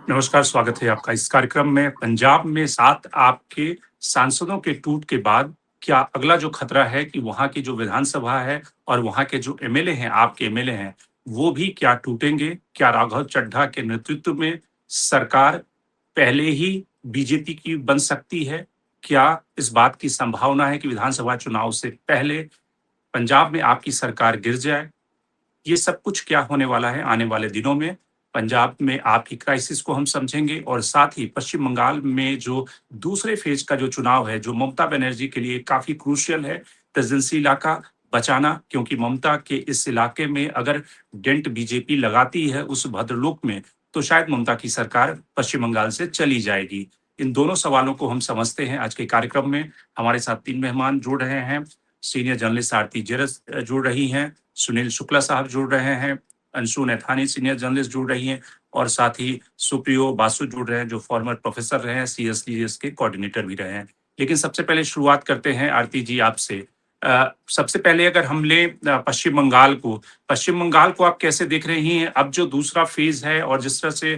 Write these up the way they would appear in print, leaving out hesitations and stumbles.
नमस्कार, स्वागत है आपका इस कार्यक्रम में। पंजाब में 7 आपके सांसदों के टूट के बाद क्या अगला जो खतरा है कि वहाँ की जो विधानसभा है और वहाँ के जो एमएलए हैं, आपके एमएलए हैं, वो भी क्या टूटेंगे? क्या राघव चड्ढा के नेतृत्व में सरकार पहले ही बीजेपी की बन सकती है? क्या इस बात की संभावना है कि विधानसभा चुनाव से पहले पंजाब में आपकी सरकार गिर जाए? ये सब कुछ क्या होने वाला है आने वाले दिनों में। पंजाब में आपकी क्राइसिस को हम समझेंगे और साथ ही पश्चिम बंगाल में जो दूसरे फेज का जो चुनाव है, जो ममता बनर्जी के लिए काफ़ी क्रूशियल है, प्रेज़ेंसी इलाका बचाना, क्योंकि ममता के इस इलाके में अगर डेंट बीजेपी लगाती है उस भद्रलोक में, तो शायद ममता की सरकार पश्चिम बंगाल से चली जाएगी। इन दोनों सवालों को हम समझते हैं आज के कार्यक्रम में। हमारे साथ 3 मेहमान जुड़ रहे हैं। सीनियर जर्नलिस्ट आरती जेरस जुड़ रही हैं, सुनील शुक्ला साहब जुड़ रहे हैं, अंशु नैथानी सीनियर जर्नलिस्ट जुड़ रही हैं और साथ ही सुप्रियो बासु जुड़ रहे हैं जो फॉर्मर प्रोफेसर रहे हैं, सीएसडीएस के कोऑर्डिनेटर भी रहे हैं। लेकिन सबसे पहले शुरुआत करते हैं आरती जी आपसे। सबसे पहले अगर हम लें पश्चिम बंगाल को आप कैसे देख रही हैं? अब जो दूसरा फेज़ है और जिस तरह से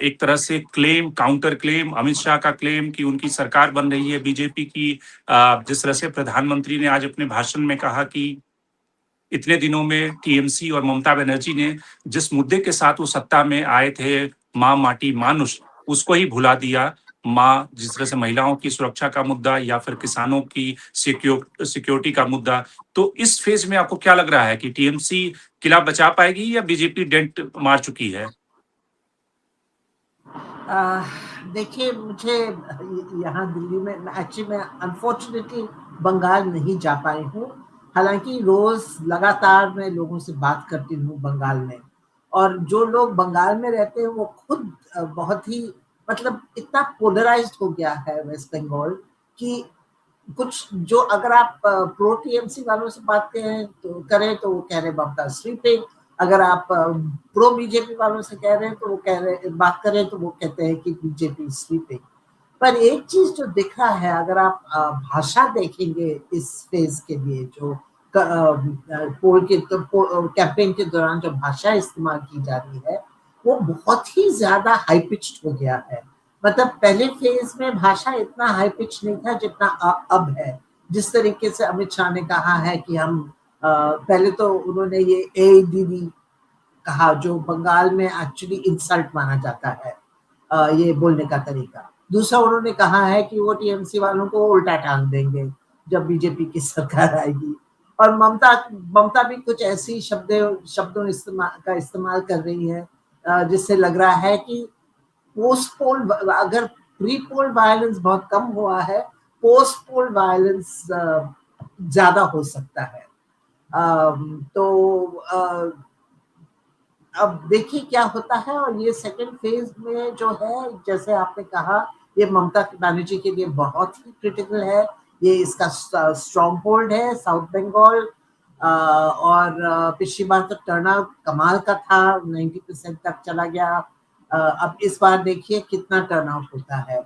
एक तरह से claim, counter claim, Amit Shah का क्लेम कि उनकी सरकार बन रही है बीजेपी की, जिस तरह से प्रधानमंत्री ने आज अपने भाषण में कहा कि इतने दिनों में टीएमसी और ममता बनर्जी ने जिस मुद्दे के साथ वो सत्ता में आए थे, माँ, माटी, मानुष, उसको ही भुला दिया। माँ, जिस तरह से महिलाओं की सुरक्षा का मुद्दा या फिर किसानों की सिक्योरिटी का मुद्दा। तो इस फेज में आपको क्या लग रहा है कि टीएमसी किला बचा पाएगी या बीजेपी डेंट मार चुकी है? देखिए, मुझे यहाँ दिल्ली में एक्चुअली मैं अनफॉर्चुनेटली बंगाल नहीं जा पाई हूँ। हालांकि रोज लगातार मैं लोगों से बात करती हूँ बंगाल में, और जो लोग बंगाल में रहते हैं वो खुद बहुत ही मतलब इतना पोलराइज्ड हो गया है वेस्ट बंगाल कि कुछ जो अगर आप प्रो टीएमसी वालों से बात करें तो वो कह रहे ममता स्वीपिंग। अगर आप प्रो बीजेपी वालों से कह रहे हैं तो वो बात करें तो वो कहते हैं कि बीजेपी स्वीपिंग। पर एक चीज जो दिख रहा है, अगर आप भाषा देखेंगे इस फेज के लिए, जो कैंपेन के दौरान जो भाषा इस्तेमाल की जा रही है वो बहुत ही ज्यादा हाई पिच्ड हो गया है। मतलब पहले फेज में भाषा इतना हाई पिच नहीं था जितना अब है। जिस तरीके से अमित शाह ने कहा है कि हम पहले तो उन्होंने ये ए दीदी कहा, जो बंगाल में एक्चुअली इंसल्ट माना जाता है ये बोलने का तरीका। दूसरा उन्होंने कहा है कि वो टीएमसी वालों को उल्टा टांग देंगे जब बीजेपी की सरकार आएगी। और ममता भी कुछ ऐसी शब्दों का इस्तेमाल कर रही है जिससे लग रहा है कि पोस्ट पोल, अगर प्री पोल वायलेंस बहुत कम हुआ है, पोस्ट पोल वायलेंस ज्यादा हो सकता है। तो अब देखिए क्या होता है। और ये सेकंड फेज में जो है, जैसे आपने कहा, ये ममता बनर्जी के लिए बहुत ही क्रिटिकल है। ये इसका स्ट्रॉन्ग होल्ड है साउथ बंगाल। और पिछली बार तो टर्नआउट कमाल का था, 90% तक चला गया। अब इस बार देखिए कितना टर्नआउट होता है।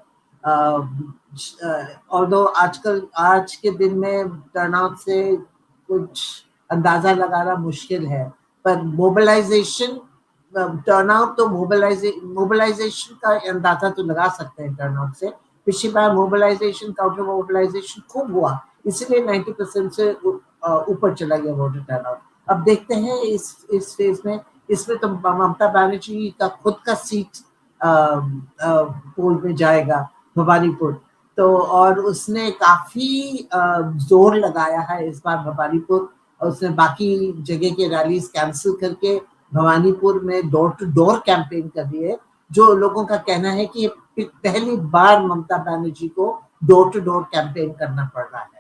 ऑल्दो आज के दिन में टर्नआउट से कुछ अंदाजा लगाना मुश्किल है, पर मोबिलाइजेशन, टर्नआउट तो मोबिलाइजेशन का अंदाजा तो लगा सकते हैं टर्नआउट से। पिछली बार मोबिलाइजेशन, काउंटर मोबिलाइजेशन खूब हुआ, इसलिए 90% से ऊपर चला गया वोटर टर्नआउट। अब देखते हैं इस फेज में, इसमें तो ममता बनर्जी का खुद का सीट पोल में जाएगा, भवानीपुर। तो और उसने काफी जोर लगाया है इस बार भवानीपुर, और उसने बाकी जगह के रैलीज कैंसिल करके भवानीपुर में डोर टू डोर कैंपेन कर रही है, जो लोगों का कहना है कि पहली बार ममता बनर्जी को डोर टू डोर कैंपेन करना पड़ रहा है।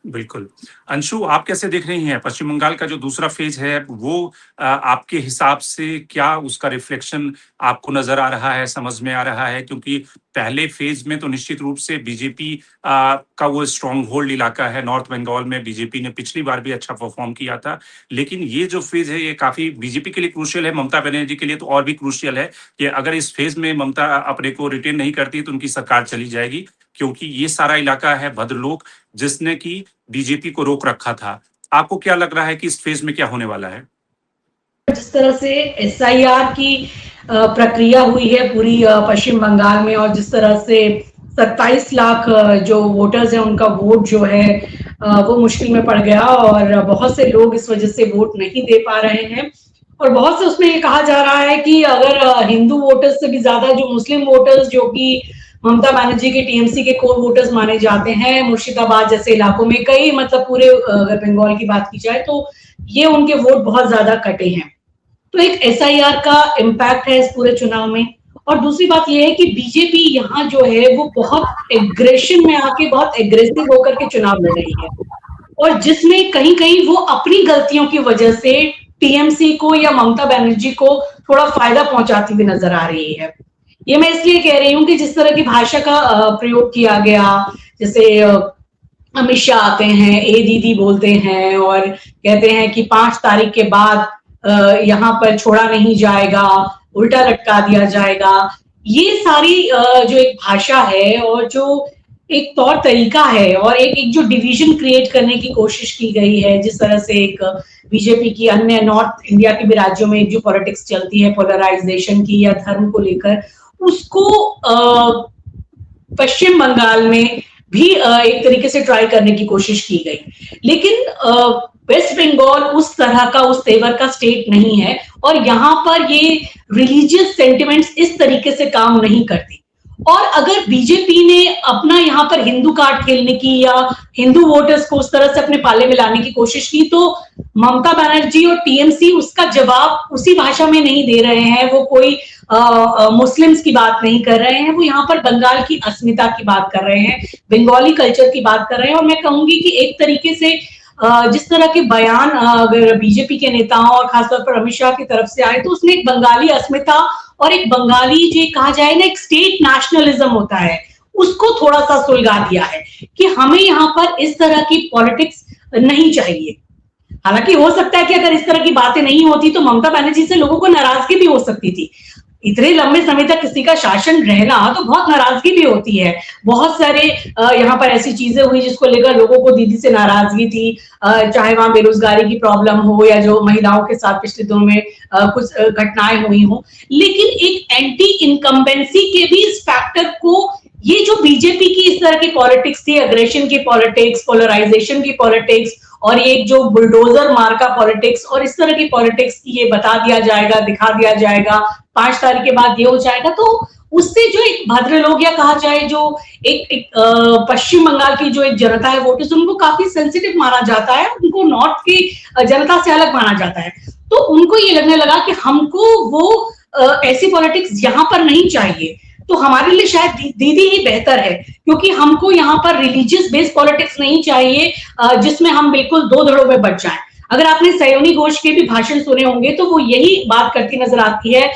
बिल्कुल। अंशु, आप कैसे देख रही हैं? पश्चिम बंगाल का जो दूसरा फ़ेज़ है, वो आपके हिसाब से क्या उसका रिफ्लेक्शन आपको नज़र आ रहा है, समझ में आ रहा है? क्योंकि पहले फ़ेज़ में तो निश्चित रूप से बीजेपी का वो स्ट्रॉन्ग होल्ड इलाका है। नॉर्थ बंगाल में बीजेपी ने पिछली बार भी अच्छा परफ़ॉर्म किया था। लेकिन ये जो फ़ेज़ है, ये काफ़ी बीजेपी के लिए क्रूशियल है, ममता बनर्जी के लिए तो और भी क्रूशियल है कि अगर इस फ़ेज़ में ममता अपने को रिटेन नहीं करती, तो उनकी सरकार चली जाएगी। क्योंकि ये सारा इलाका है भद्रलोक, जिसने कि बीजेपी को रोक रखा था। आपको क्या लग रहा है कि इस फेज में क्या होने वाला है? जिस तरह से एसआईआर की प्रक्रिया हुई है पूरी पश्चिम बंगाल में, और जिस तरह से 27 लाख जो वोटर्स हैं उनका वोट जो है वो मुश्किल में पड़ गया, और बहुत से लोग इस वजह से वोट नहीं दे पा रहे हैं। और बहुत से उसमें ये कहा जा रहा है कि अगर हिंदू वोटर्स से भी ज्यादा जो मुस्लिम वोटर्स, जो कि ममता बनर्जी के टीएमसी के कोर वोटर्स माने जाते हैं, मुर्शिदाबाद जैसे इलाकों में कई, मतलब पूरे अगर बंगाल की बात की जाए तो ये उनके वोट बहुत ज्यादा कटे हैं। तो एक एसआईआर का इम्पैक्ट है इस पूरे चुनाव में। और दूसरी बात यह है कि बीजेपी यहाँ जो है वो बहुत एग्रेशन में आके, बहुत एग्रेसिव होकर के चुनाव लड़ रही है, और जिसमें कहीं कहीं वो अपनी गलतियों की वजह से टीएमसी को या ममता बनर्जी को थोड़ा फायदा पहुंचाती हुई नजर आ रही है। ये मैं इसलिए कह रही हूँ कि जिस तरह की भाषा का प्रयोग किया गया, जैसे अमित शाह आते हैं, ए दीदी बोलते हैं और कहते हैं कि 5 तारीख के बाद यहाँ पर छोड़ा नहीं जाएगा, उल्टा लटका दिया जाएगा। ये सारी जो एक भाषा है और जो एक तौर तरीका है, और एक जो डिवीजन क्रिएट करने की कोशिश की गई है, जिस तरह से एक बीजेपी की अन्य नॉर्थ इंडिया के भी राज्यों में जो पॉलिटिक्स चलती है पोलराइजेशन की या धर्म को लेकर, उसको पश्चिम बंगाल में भी एक तरीके से ट्राई करने की कोशिश की गई। लेकिन वेस्ट बंगाल उस तरह का, उस तेवर का स्टेट नहीं है, और यहाँ पर ये रिलीजियस सेंटिमेंट्स इस तरीके से काम नहीं करती। और अगर बीजेपी ने अपना यहाँ पर हिंदू कार्ड खेलने की या हिंदू वोटर्स को उस तरह से अपने पाले में लाने की कोशिश की, तो ममता बनर्जी और टीएमसी उसका जवाब उसी भाषा में नहीं दे रहे हैं। वो कोई मुस्लिम्स की बात नहीं कर रहे हैं, वो यहाँ पर बंगाल की अस्मिता की बात कर रहे हैं, बंगाली कल्चर की बात कर रहे हैं। और मैं कहूंगी कि एक तरीके से जिस तरह के बयान अगर बीजेपी के नेताओं और खासतौर पर अमित शाह की तरफ से आए, तो उसने एक बंगाली अस्मिता और एक बंगाली, जो कहा जाए ना एक स्टेट नेशनलिज्म होता है, उसको थोड़ा सा सुलगा दिया है कि हमें यहाँ पर इस तरह की पॉलिटिक्स नहीं चाहिए। हालांकि हो सकता है कि अगर इस तरह की बातें नहीं होती तो ममता बनर्जी से लोगों को नाराजगी भी हो सकती थी। इतने लंबे समय तक किसी का शासन रहना तो बहुत नाराजगी भी होती है। बहुत सारे यहाँ पर ऐसी चीजें हुई जिसको लेकर लोगों को दीदी से नाराजगी थी, चाहे वहां बेरोजगारी की प्रॉब्लम हो या जो महिलाओं के साथ पिछले दिनों में कुछ घटनाएं हुई हो। लेकिन एक एंटी इनकम्बेंसी के भी इस फैक्टर को, ये जो बीजेपी की इस तरह की पॉलिटिक्स थी, अग्रेशन की पॉलिटिक्स, पोलराइजेशन की पॉलिटिक्स, और एक जो बुलडोजर मार्का पॉलिटिक्स और इस तरह की पॉलिटिक्स की ये बता दिया जाएगा, दिखा दिया जाएगा, 5 तारीख के बाद ये हो जाएगा, तो उससे जो एक भद्र लोग या कहा जाए जो एक पश्चिम बंगाल की जो एक जनता है वोटर्स, उनको काफी सेंसिटिव माना जाता है, उनको नॉर्थ की जनता से अलग माना जाता है। तो उनको ये लगने लगा कि हमको वो ऐसी पॉलिटिक्स यहाँ पर नहीं चाहिए, तो हमारे लिए शायद दीदी ही बेहतर है, क्योंकि हमको यहाँ पर रिलीजियस बेस्ड पॉलिटिक्स नहीं चाहिए जिसमें हम बिल्कुल दो धड़ों में बच जाएं। अगर आपने सयोनी घोष के भी भाषण सुने होंगे तो वो यही बात करती नजर आती है,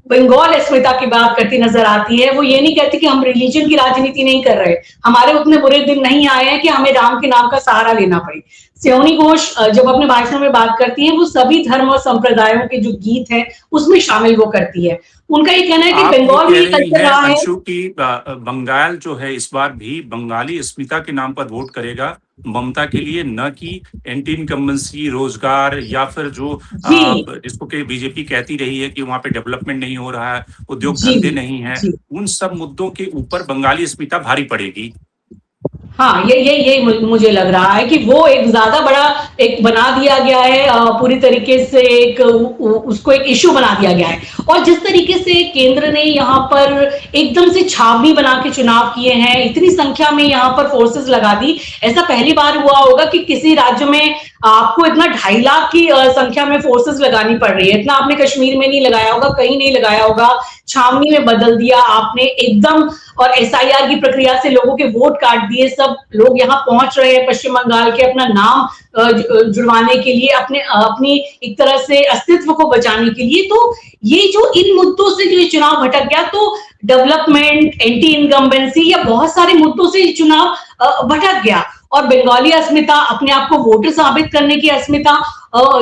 बंगाल अस्मिता की बात करती नजर आती है। वो ये नहीं कहती कि हम रिलीजन की राजनीति नहीं कर रहे, हमारे उतने बुरे दिन नहीं आए हैं कि हमें राम के नाम का सहारा लेना पड़े। सयोनी घोष जब अपने भाषणों में बात करती है, वो सभी धर्म और संप्रदायों के जो गीत हैं उसमें शामिल वो करती है। उनका ये कहना है कि बंगाल में कल्चर रहा है कि बंगाल जो है इस बार भी बंगाली अस्मिता के नाम पर वोट करेगा ममता के लिए, न कि एंटी इनकम्बेंसी, रोजगार या फिर जो जिसको के बीजेपी कहती रही है कि वहां पे डेवलपमेंट नहीं हो रहा है, उद्योग धंधे नहीं है, उन सब मुद्दों के ऊपर बंगाली अस्मिता भारी पड़ेगी। हाँ, ये मुझे लग रहा है कि वो एक ज्यादा बड़ा एक बना दिया गया है, पूरी तरीके से एक उसको एक इश्यू बना दिया गया है। और जिस तरीके से केंद्र ने यहाँ पर एकदम से छावनी बना के चुनाव किए हैं, इतनी संख्या में यहाँ पर फोर्सेस लगा दी, ऐसा पहली बार हुआ होगा कि किसी राज्य में आपको इतना 2.5 लाख की संख्या में फोर्सेस लगानी पड़ रही है। इतना आपने कश्मीर में नहीं लगाया होगा, कहीं नहीं लगाया होगा, छावनी में बदल दिया आपने एकदम, और एसआईआर की प्रक्रिया से लोगों के वोट काट दिए। सब लोग यहाँ पहुंच रहे हैं पश्चिम बंगाल के अपना नाम जुड़वाने के लिए, अपनी एक तरह से अस्तित्व को बचाने के लिए। तो ये जो इन मुद्दों से जो ये चुनाव भटक गया, तो डेवलपमेंट, एंटी इनकम्बेंसी या बहुत सारे मुद्दों से चुनाव भटक गया। और बंगाली अस्मिता, अपने आप को वोटर साबित करने की अस्मिता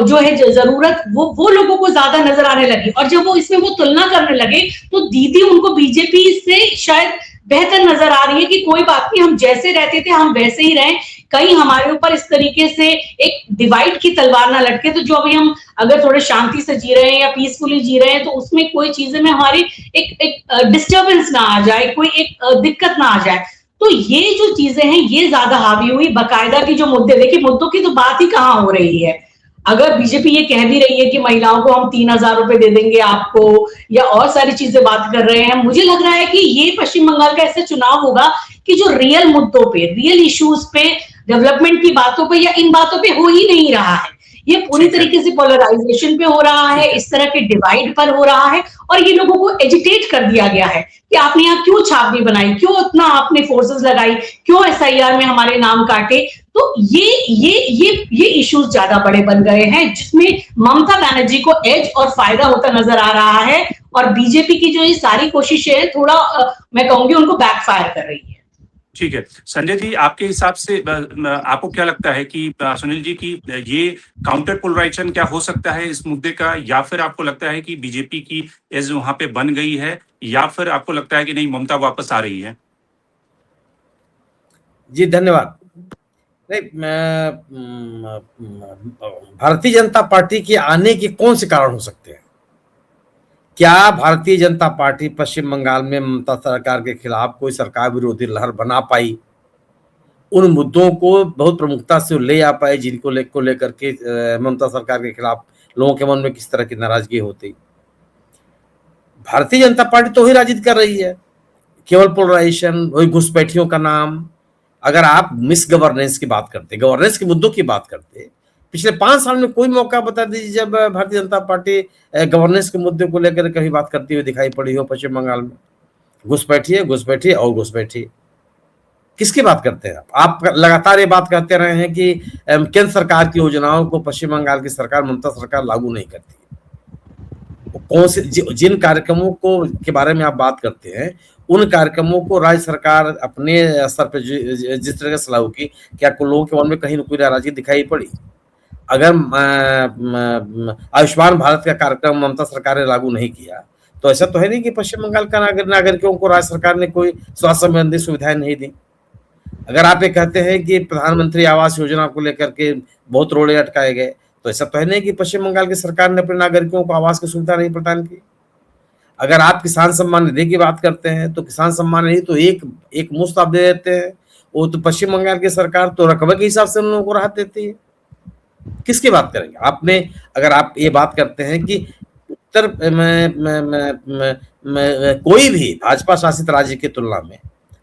जो है जरूरत, वो लोगों को ज्यादा नजर आने लगी। और जब वो इसमें वो तुलना करने लगे तो दीदी उनको बीजेपी से शायद बेहतर नजर आ रही है कि कोई बात नहीं, हम जैसे रहते थे हम वैसे ही रहें, कहीं हमारे ऊपर इस तरीके से एक डिवाइड की तलवार ना लटके। तो जो अभी हम अगर थोड़े शांति से जी रहे हैं या पीसफुली जी रहे हैं, तो उसमें कोई चीजें में हमारी एक डिस्टर्बेंस ना आ जाए, कोई एक दिक्कत ना आ जाए। तो ये जो चीजें हैं ये ज्यादा हावी हुई। बाकायदा की जो मुद्दे, देखिए मुद्दों की तो बात ही कहाँ हो रही है। अगर बीजेपी ये कह भी रही है कि महिलाओं को हम 3,000 रुपए दे देंगे आपको, या और सारी चीजें बात कर रहे हैं, मुझे लग रहा है कि ये पश्चिम बंगाल का ऐसा चुनाव होगा कि जो रियल मुद्दों पे, रियल इश्यूज पे, डेवलपमेंट की बातों पे या इन बातों पे हो ही नहीं रहा है। ये पूरी तरीके से पोलराइजेशन पे हो रहा है, इस तरह के डिवाइड पर हो रहा है, और ये लोगों को एजिटेट कर दिया गया है कि आपने यहाँ क्यों छावनी बनाई, क्यों उतना आपने फोर्सेस लगाई, क्यों एसआईआर में हमारे नाम काटे। तो ये इश्यूज ज्यादा बड़े बन गए हैं, जिसमें ममता बनर्जी को एज और फायदा होता नजर आ रहा है, और बीजेपी की जो ये सारी कोशिशें हैं थोड़ा मैं कहूंगी उनको बैकफायर कर रही है। ठीक है संजय जी, आपके हिसाब से आपको क्या लगता है कि सुनील जी की ये काउंटर पोलराइजेशन क्या हो सकता है इस मुद्दे का, या फिर आपको लगता है कि बीजेपी की एज वहां पे बन गई है, या फिर आपको लगता है कि नहीं ममता वापस आ रही है? जी धन्यवाद। नहीं, भारतीय जनता पार्टी के आने के कौन से कारण हो सकते हैं? क्या भारतीय जनता पार्टी पश्चिम बंगाल में ममता सरकार के खिलाफ कोई सरकार विरोधी लहर बना पाई, उन मुद्दों को बहुत प्रमुखता से ले आ पाए जिनको लेकर के ममता सरकार के खिलाफ लोगों के मन में किस तरह की नाराजगी होती? भारतीय जनता पार्टी तो ही राजनीति कर रही है, केवल पोलराइजेशन, वही घुसपैठियों का नाम। अगर आप मिस गवर्नेंस की बात करते, गवर्नेंस के मुद्दों की बात करते, पिछले 5 साल में कोई मौका बता दीजिए जब भारतीय जनता पार्टी गवर्नेंस के मुद्दे को लेकर कहीं बात करती हुई दिखाई पड़ी हो पश्चिम बंगाल में? घुसपैठिए और घुसपैठिए। किसकी बात करते हैं आप लगातार ये बात कहते रहे हैं कि केंद्र सरकार की योजनाओं को पश्चिम बंगाल की सरकार, ममता सरकार लागू नहीं करती। कौन से जिन कार्यक्रमों को के बारे में आप बात करते हैं, उन कार्यक्रमों को राज्य सरकार अपने स्तर पर जिस तरह से लागू की, क्या लोगों के मन में कहीं न कोई नाराजगी दिखाई पड़ी? अगर आयुष्मान भारत का कार्यक्रम ममता सरकार ने लागू नहीं किया, तो ऐसा तो है नहीं कि पश्चिम बंगाल का नागरिकों को राज्य सरकार ने कोई स्वास्थ्य संबंधी सुविधाएं नहीं दी। अगर आप ये कहते हैं कि प्रधानमंत्री आवास योजना को लेकर के बहुत रोड़े अटकाए गए, तो ऐसा तो है नहीं कि पश्चिम बंगाल की सरकार ने अपने नागरिकों को आवास की सुविधा नहीं प्रदान की। अगर आप किसान सम्मान निधि की बात करते हैं, तो किसान सम्मान निधि तो एक मुफ्त आप दे देते हैं, वो तो पश्चिम बंगाल की सरकार तो रकबे के हिसाब से उन लोगों को राहत देती है। किसकी बात करेंगे? आपने, अगर आप ये बात करते हैं कि उत्तर में कोई भी भाजपा शासित राज्य की तुलना में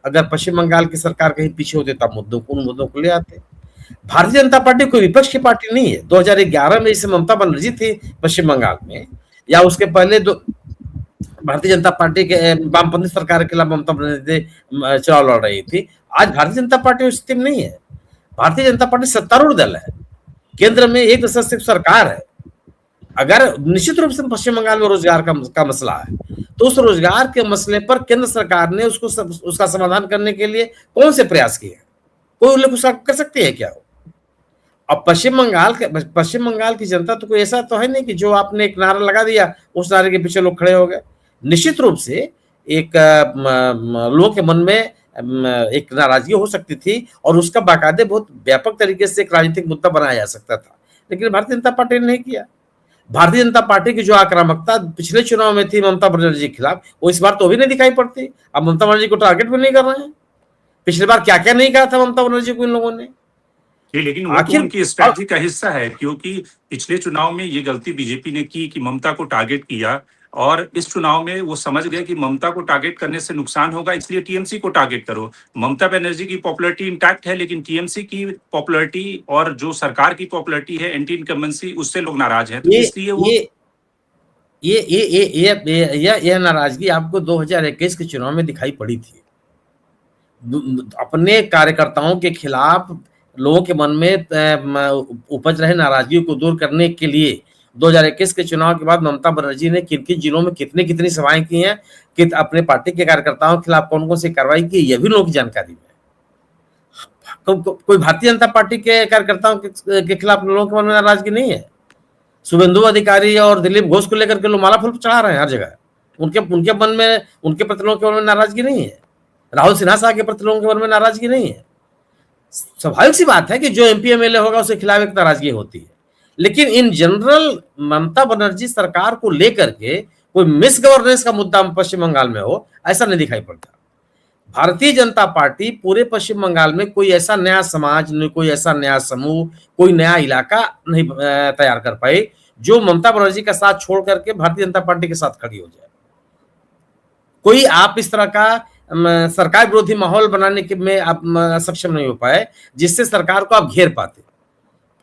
अगर पश्चिम बंगाल की सरकार कहीं पीछे होते तब उन मुद्दों को ले आते। भारतीय जनता पार्टी कोई विपक्ष की पार्टी नहीं है। 2011 में जैसे ममता बनर्जी थी पश्चिम बंगाल में, या उसके पहले भारतीय जनता पार्टी के वामपंथी सरकार के खिलाफ ममता बनर्जी चुनाव लड़ रही थी। आज भारतीय जनता पार्टी उस स्थिति में नहीं है। भारतीय जनता पार्टी सत्तारूढ़ दल है, केंद्र में एक सदस्य सरकार है। अगर निश्चित रूप से पश्चिम बंगाल में रोजगार का मसला है, तो उस रोजगार के मसले पर केंद्र सरकार ने उसका समाधान करने के लिए कौन से प्रयास किए? कोई उल्लेख उसका कर सकती है क्या? अब पश्चिम बंगाल की जनता तो कोई ऐसा तो है नहीं कि जो आपने एक नारा लगा दिया उस नारे के पीछे लोग खड़े हो गए। निश्चित रूप से एक लोगों के मन में एक नाराजगी हो सकती थी, और उसका बाकायदे बहुत व्यापक तरीके से एक राजनीतिक मुद्दा बनाया जा सकता था, लेकिन भारतीय जनता पार्टी ने नहीं किया। भारतीय जनता पार्टी की जो आक्रामकता पिछले चुनाव में थी ममता बनर्जी के खिलाफ, वो इस बार तो भी नहीं दिखाई पड़ती। अब ममता बनर्जी को टारगेट भी नहीं कर रहे हैं। पिछली बार क्या क्या नहीं कहा था ममता बनर्जी को इन लोगों ने। लेकिन वो तो उनकी स्ट्रैटेजी का हिस्सा है, क्योंकि पिछले चुनाव में ये गलती बीजेपी ने की कि ममता को टारगेट किया, और इस चुनाव में वो समझ गए कि ममता को टारगेट करने से नुकसान होगा, इसलिए टीएमसी को टारगेट करो। ममता बनर्जी की पॉपुलैरिटी इंटैक्ट है, लेकिन टीएमसी की पॉपुलैरिटी और जो सरकार की पॉपुलैरिटी है, एंटी इनकम्बेंसी, उससे लोग नाराज हैं। तो इसलिए वो ये नाराजगी आपको 2021 के चुनाव में दिखाई पड़ी थी। अपने कार्यकर्ताओं के खिलाफ लोगों के मन में उपज रहे नाराजगी को दूर करने के लिए 2021 के चुनाव के बाद ममता बनर्जी ने किन किन जिलों में कितनी सभाएं की हैं, कि अपने पार्टी के कार्यकर्ताओं के खिलाफ कौन कौन सी कार्रवाई की, यह भी लोगों की जानकारी में। कोई भारतीय जनता पार्टी के कार्यकर्ताओं के खिलाफ लोगों के मन में नाराजगी नहीं है। शुभेंदु अधिकारी और दिलीप घोष को लेकर के लोग माला फूल चढ़ा रहे हैं हर जगह। उनके मन में, उनके प्रति लोगों के मन में नाराजगी नहीं है। राहुल सिन्हा साहब के प्रति लोगों के मन में नाराजगी नहीं है। स्वाभाविक सी बात है कि जो एमपी एमएलए होगा उसके खिलाफ एक नाराजगी होती है, लेकिन इन जनरल ममता बनर्जी सरकार को लेकर के कोई मिस गवर्नेंस का मुद्दा पश्चिम बंगाल में हो, ऐसा नहीं दिखाई पड़ता। भारतीय जनता पार्टी पूरे पश्चिम बंगाल में कोई ऐसा नया समाज, कोई ऐसा नया समूह, कोई नया इलाका नहीं तैयार कर पाई जो ममता बनर्जी का साथ छोड़ करके भारतीय जनता पार्टी के साथ खड़ी हो जाए। कोई आप इस तरह का सरकार विरोधी माहौल बनाने के में आप सक्षम नहीं हो पाए जिससे सरकार को आप घेर पाते।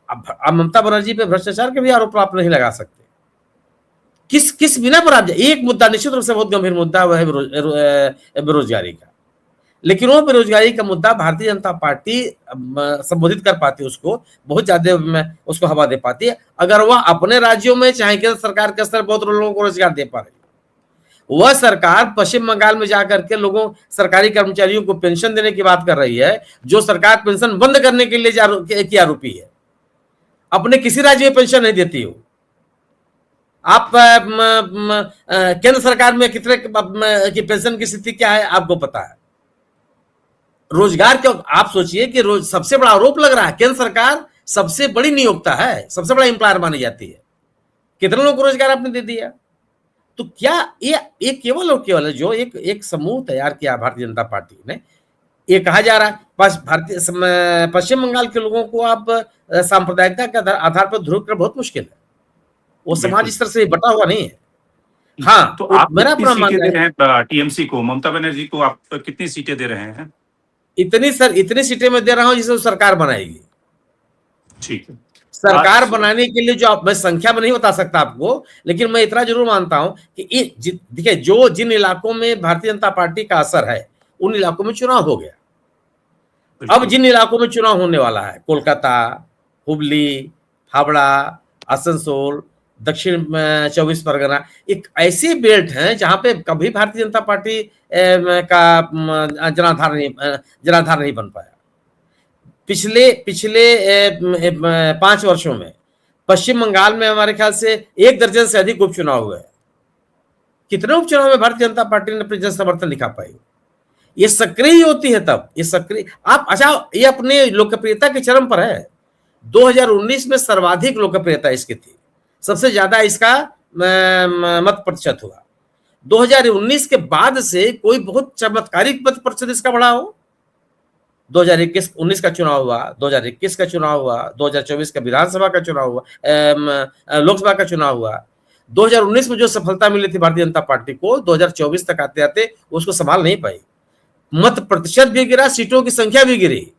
अब ममता बनर्जी पे भ्रष्टाचार के भी आरोप आप नहीं लगा सकते। किस बिना पर आप एक मुद्दा निश्चित रूप से बहुत गंभीर मुद्दा वह है बेरोजगारी का, लेकिन वो बेरोजगारी का मुद्दा भारतीय जनता पार्टी संबोधित कर पाती है, उसको बहुत ज्यादा उसको हवा दे पाती है। अगर वह अपने राज्यों में चाहे केंद्र सरकार के स्तर बहुत लोगों को रोजगार दे पा रही, वह सरकार पश्चिम बंगाल में जाकर के लोगों सरकारी कर्मचारियों को पेंशन देने की बात कर रही है, जो सरकार पेंशन बंद करने के लिए की आरोपी है, अपने किसी राज्य में पेंशन नहीं देती हो। आप केंद्र सरकार में कितने की पेंशन की स्थिति क्या है आपको पता है। रोजगार क्यों, आप सोचिए कि सबसे बड़ा आरोप लग रहा है केंद्र सरकार सबसे बड़ी नियोक्ता है, सबसे बड़ा एम्प्लॉयर मानी जाती है, कितने लोगों को रोजगार आपने दे दिया। तो क्या ये केवल और केवल जो एक समूह तैयार किया भारतीय जनता पार्टी ने, ये कहा जा रहा है पश्चिम बंगाल के लोगों को आप सांप्रदायिकता के आधार पर ध्रुव कर बहुत मुश्किल है, वो समाज इस तरह से बटा हुआ नहीं है। हाँ, तो आप मेरा कितनी सीटें दे रहे हैं टीएमसी को, ममता बनर्जी को आप कितनी सीटें दे रहे हैं? इतनी सीटें मैं दे रहा हूं जिसे सरकार बनाएगी। ठीक है, सरकार बनाने के लिए जो मैं संख्या में नहीं बता सकता आपको, लेकिन मैं इतना जरूर मानता हूं कि देखिए जिन इलाकों में भारतीय जनता पार्टी का असर है उन इलाकों में चुनाव हो गया। अब जिन इलाकों में चुनाव होने वाला है, कोलकाता, हुबली, हावड़ा, आसनसोल, दक्षिण 24 परगना, एक ऐसे बेल्ट हैं जहां पे कभी भारतीय जनता पार्टी का जनाधार नहीं बन पाया। पिछले 5 वर्षों में पश्चिम बंगाल में हमारे ख्याल से 1 दर्जन से अधिक उपचुनाव हुए। कितने उपचुनाव में भारतीय जनता पार्टी ने अपनी जन समर्थन दिखा पाई। ये सक्रिय होती है तब, ये सक्रिय आप अच्छा, ये अपने लोकप्रियता के चरम पर है। 2019 में सर्वाधिक लोकप्रियता इसकी थी, सबसे ज्यादा इसका मत प्रतिशत हुआ। 2019 के बाद से कोई बहुत चमत्कारिक मत प्रतिशत इसका बढ़ा हो। 2019 का चुनाव हुआ, 2021 का चुनाव हुआ, 2024 का विधानसभा का चुनाव हुआ, लोकसभा का चुनाव हुआ। 2019 में जो सफलता मिली थी भारतीय जनता पार्टी को, 2024 तक आते आते उसको संभाल नहीं पाई। मत प्रतिशत भी गिरा, सीटों की संख्या भी गिरी,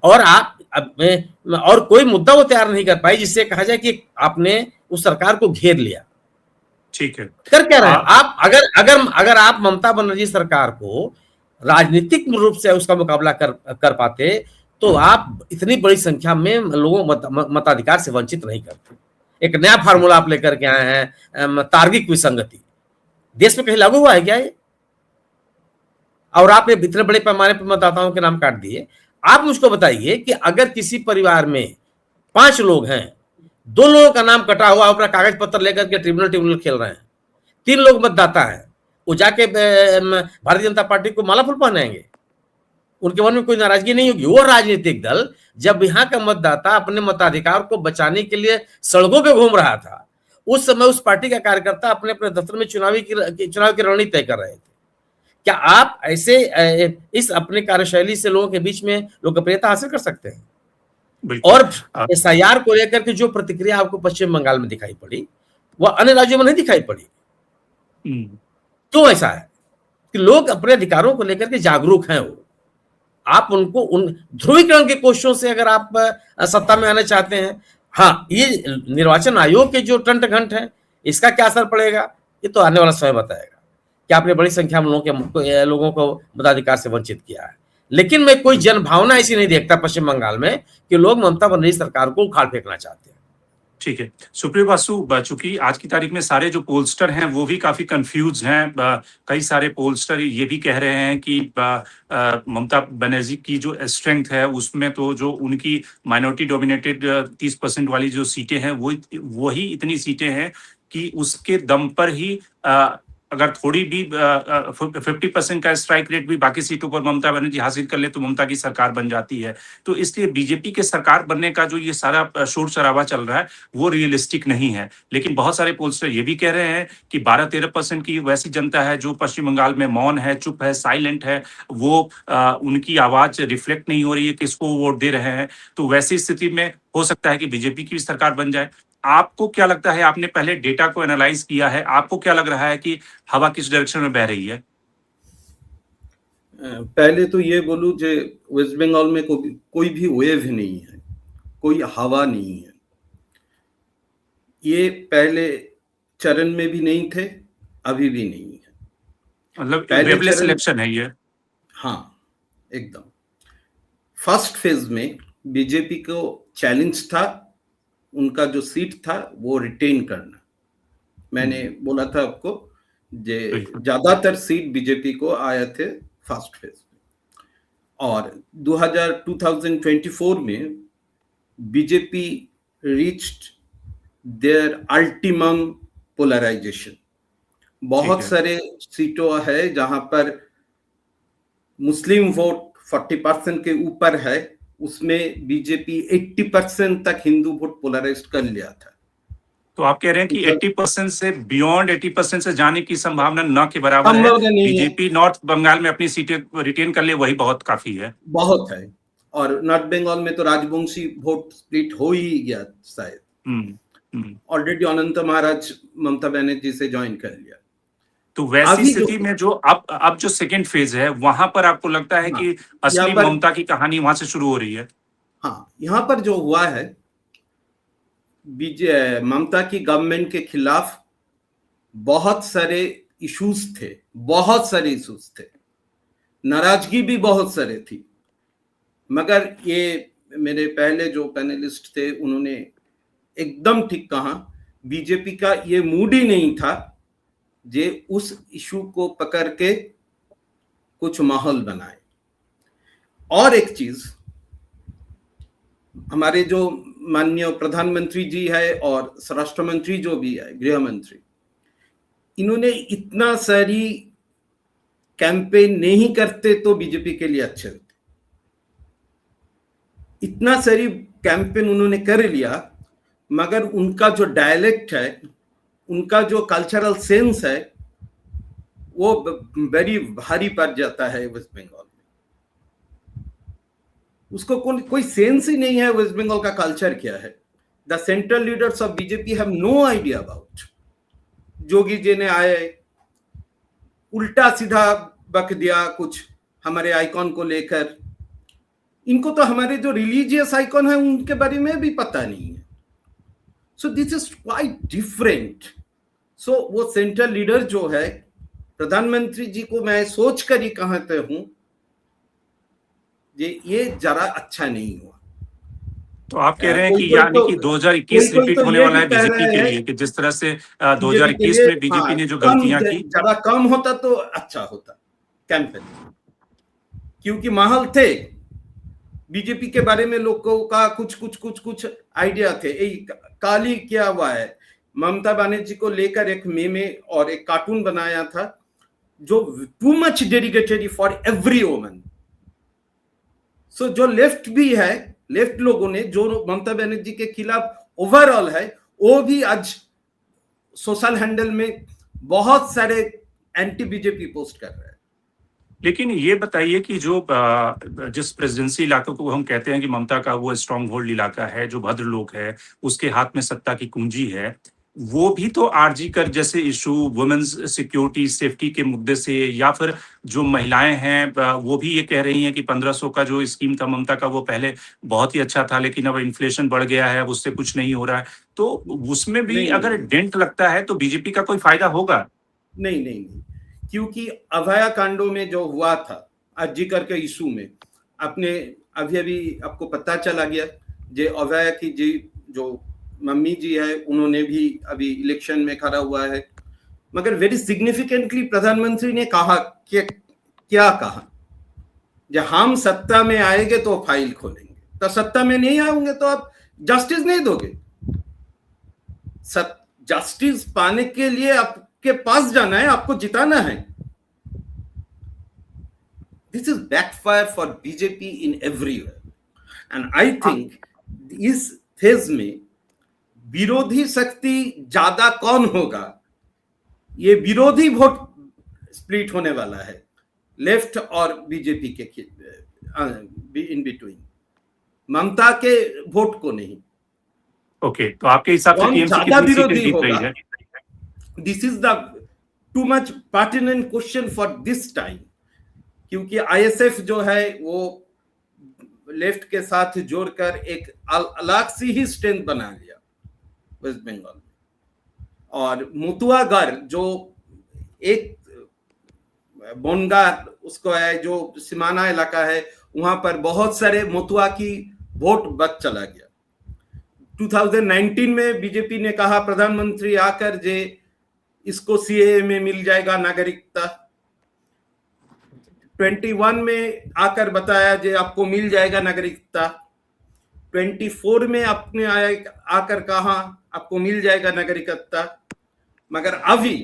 और कोई मुद्दा वो तैयार नहीं कर पाई जिससे कहा जाए कि आपने उस सरकार को घेर लिया। ठीक है, कर क्या रहे आप? अगर आप ममता बनर्जी सरकार को राजनीतिक रूप से उसका मुकाबला कर पाते तो आप इतनी बड़ी संख्या में लोगों मताधिकार से वंचित नहीं करते। एक नया फार्मूला आप लेकर के आए हैं, तार्किक विसंगति, देश में कहीं लागू हुआ है क्या ये? और आपने इतने बड़े पैमाने पर मतदाताओं के नाम काट दिए। आप मुझको बताइए कि अगर किसी परिवार में 5 लोग हैं, 2 लोगों का नाम कटा हुआ, अपना कागज पत्र लेकर के ट्रिब्यूनल खेल रहे हैं, 3 लोग मतदाता हैं, वो जाके भारतीय जनता पार्टी को माला फूल पहनाएंगे? उनके मन में कोई नाराजगी नहीं होगी। वो राजनीतिक दल जब यहाँ का मतदाता अपने मताधिकार को बचाने के लिए सड़कों पे घूम रहा था, उस समय उस पार्टी का कार्यकर्ता अपने अपने दफ्तर में चुनाव की रणनीति तय कर रहे थे। क्या आप ऐसे इस अपनी कार्यशैली से लोगों के बीच में लोकप्रियता हासिल कर सकते हैं? और एसआईआर को लेकर के जो प्रतिक्रिया आपको पश्चिम बंगाल में दिखाई पड़ी, वह अन्य राज्यों में नहीं दिखाई पड़ी। क्यों ऐसा है? कि लोग अपने अधिकारों को लेकर के जागरूक हैं। वो आप उनको उन ध्रुवीकरण के कोशिशों से अगर आप सत्ता में आना चाहते हैं, हाँ, ये निर्वाचन आयोग के जो टंट घंट है, इसका क्या असर पड़ेगा ये तो आने वाला समय बताएगा कि आपने बड़ी संख्या में लोगों को मताधिकार से वंचित किया है। लेकिन मैं कोई जनभावना ऐसी नहीं देखता पश्चिम बंगाल में कि लोग ममता बनर्जी सरकार को उखाड़ फेंकना चाहते हैं। ठीक है, सुप्रियो बासु, चूंकि आज की तारीख में सारे जो पोलस्टर हैं वो भी काफी कंफ्यूज हैं। कई सारे पोलस्टर ये भी कह रहे हैं कि ममता बनर्जी की जो स्ट्रेंथ है उसमें तो जो उनकी माइनॉरिटी डोमिनेटेड 30% वाली जो सीटें हैं वही इतनी सीटें हैं कि उसके दम पर ही अगर थोड़ी भी 50% का स्ट्राइक रेट भी बाकी सीटों पर ममता बनर्जी हासिल कर ले तो ममता की सरकार बन जाती है। तो इसलिए बीजेपी के सरकार बनने का जो ये सारा शोर शराबा चल रहा है वो रियलिस्टिक नहीं है। लेकिन बहुत सारे पोलस्टर ये भी कह रहे हैं कि 12-13% की वैसी जनता है जो पश्चिम बंगाल में मौन है, चुप है, साइलेंट है, वो उनकी आवाज रिफ्लेक्ट नहीं हो रही है, किसको वोट दे रहे हैं। तो वैसी स्थिति में हो सकता है कि बीजेपी की भी सरकार बन जाए। आपको क्या लगता है, आपने पहले डेटा को एनालाइज किया है, आपको क्या लग रहा है कि हवा किस डायरेक्शन में बह रही है? पहले तो ये बोलूं जे वेस्ट बंगाल में कोई भी वेव नहीं है, कोई हवा नहीं है। ये पहले चरण में भी नहीं थे, अभी भी नहीं है। मतलब पहले वेवलेस चरण, इलेक्शन है ये। हाँ एकदम। फर्स्ट फेज में बीजेपी को चैलेंज था, उनका जो सीट था वो रिटेन करना। मैंने बोला था आपको जे ज्यादातर सीट बीजेपी को आए थे फर्स्ट फेज में, और 2024 में बीजेपी रीच्ड देयर अल्टीमम पोलराइजेशन। बहुत सारे सीटों है जहां पर मुस्लिम वोट 40% के ऊपर है, उसमें बीजेपी 80% तक हिंदू वोट पोलराइज कर लिया था। तो आप कह रहे हैं कि 80% से बियॉन्ड 80% से जाने की संभावना न के बराबर है। बीजेपी नॉर्थ बंगाल में अपनी सीटें रिटेन कर ले, वही बहुत काफी है। बहुत है। और नॉर्थ बंगाल में तो राजवंशी वोट स्प्लिट हो ही गया शायद। ऑलरेडी अनंत महाराज ममता बनर्जी से ज्वाइन कर लिया। तो वैसी स्थिति में जो अब जो सेकेंड फेज है, वहां पर आपको लगता है कि असली ममता की कहानी वहां से शुरू हो रही है? हाँ, यहाँ पर जो हुआ है, ममता की गवर्नमेंट के खिलाफ बहुत सारे इश्यूज थे, नाराजगी भी बहुत सारे थी। मगर ये मेरे पहले जो पैनलिस्ट थे उन्होंने एकदम ठीक कहा, बीजेपी का ये मूड ही नहीं था जे उस इशू को पकड़ के कुछ माहौल बनाए। और एक चीज, हमारे जो माननीय प्रधानमंत्री जी है और स्वराष्ट्र मंत्री जो भी है, गृह मंत्री, इन्होंने इतना सारी कैंपेन नहीं करते तो बीजेपी के लिए अच्छे होते। इतना सारी कैंपेन उन्होंने कर लिया, मगर उनका जो डायलेक्ट है, उनका जो कल्चरल सेंस है, वो वेरी भारी पड़ जाता है वेस्ट बंगाल में। उसको कोई सेंस ही नहीं है वेस्ट बंगाल का कल्चर क्या है। The central leaders of BJP have no idea about. Jogi ji ने आए, उल्टा सीधा बक दिया कुछ हमारे आइकॉन को लेकर। इनको तो हमारे जो रिलीजियस आइकॉन है उनके बारे में भी पता नहीं है। So this is quite different. So वो सेंट्रल लीडर जो है, प्रधानमंत्री जी को मैं सोच कर ही कहते हूं ये जरा अच्छा नहीं हुआ। तो आप कह रहे हैं कि यानी कि 2021 रिपीट होने वाला है बीजेपी के लिए, कि जिस तरह से 2021 में बीजेपी ने जो गलतियां की, जरा कम होता तो अच्छा होता कैंपेन, क्योंकि माहौल थे। बीजेपी के बारे में लोगों का कुछ आइडिया थे। काली क्या हुआ है, ममता बनर्जी को लेकर एक मेमे और एक कार्टून बनाया था जो too much dedicated for every woman. So जो लेफ्ट भी है, लेफ्ट लोगों ने जो ममता बनर्जी के खिलाफ ओवरऑल है, वो भी आज सोशल हैंडल में बहुत सारे एंटी बीजेपी पोस्ट कर रहे हैं। लेकिन ये बताइए कि जो जिस प्रेसिडेंसी इलाके को हम कहते हैं कि ममता का वो स्ट्रॉन्ग होल्ड इलाका है, जो भद्र लोग है, उसके हाथ में सत्ता की कुंजी है, वो भी तो आरजी कर जैसे इशू, वुमेन्स सिक्योरिटी सेफ्टी के मुद्दे से, या फिर जो महिलाएं हैं वो भी ये कह रही हैं कि 1500 का जो स्कीम था ममता का, वो पहले बहुत ही अच्छा था, लेकिन अब इन्फ्लेशन बढ़ गया है, अब उससे कुछ नहीं हो रहा है। तो उसमें भी अगर डेंट लगता है तो बीजेपी का कोई फायदा होगा? नहीं, क्योंकि अभया कांडों में जो हुआ था आरजी कर के इशू में, आपने अभी आपको पता चला गया जे अभया की जी जो मम्मी जी है, उन्होंने भी अभी इलेक्शन में खड़ा हुआ है। मगर वेरी सिग्निफिकेंटली प्रधानमंत्री ने कहा कि क्या कहा, जब हम सत्ता में आएंगे तो फाइल खोलेंगे। तो सत्ता में नहीं आएंगे तो आप जस्टिस नहीं दोगे। जस्टिस पाने के लिए आप के पास जाना है, आपको जिताना है। This is backfire for BJP in everywhere and I think इस फेज में विरोधी शक्ति ज्यादा कौन होगा, ये विरोधी वोट स्प्लिट होने वाला है लेफ्ट और बीजेपी के इन बिटवीन, ममता के वोट को नहीं। ओके, तो आपके हिसाब से कौन टीएमसी ज्यादा कितनी सीटें विरोधी जीत रही होगा, है? This is the too much pertinent question for this time, क्योंकि आईएसएफ जो है वो लेफ्ट के साथ जोड़कर एक अलग सी ही स्ट्रेंथ बना लिया वेस्ट बंगाल में। और मुतुआगढ़ जो एक बोनगा उसको है, जो सीमाना इलाका है, वहां पर बहुत सारे मुतुआ की वोट बच चला गया। 2019 में बीजेपी ने कहा प्रधानमंत्री आकर जे इसको सीएए में मिल जाएगा नागरिकता, 21 में आकर बताया जे आपको मिल जाएगा नागरिकता, 24 में आपने आकर कहा आपको मिल जाएगा नागरिकता, मगर अभी